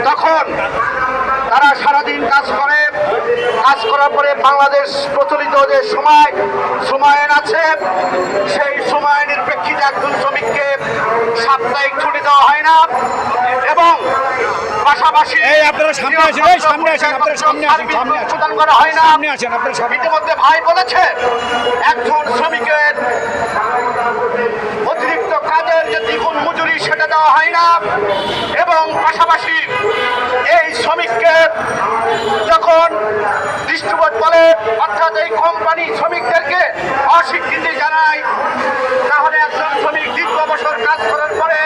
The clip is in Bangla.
তখন তারা সারাদিন কাজ করে, কাজ করার পরে বাংলাদেশ প্রচলিত যে সময়ায়ন আছে, সেই সময়ায়নের প্রেক্ষিতে একজন শ্রমিককে সাপ্তাহিক ছুটি দেওয়া হয় না এবং পাশাপাশি প্রদান করা হয় না। ইতিমধ্যে ভাই বলেছে একজন শ্রমিকের অতিরিক্ত কাজের যে দ্বিগুণ মজুরি সেটা দেওয়া হয় না এবং পাশাপাশি এই শ্রমিককে যখন ডিস্ট্রিবিউট বলে, অর্থাৎ এই কোম্পানি শ্রমিকদেরকে অস্বীকৃতি জানায়, তাহলে একজন শ্রমিক দীর্ঘ বছর কাজ করার পরে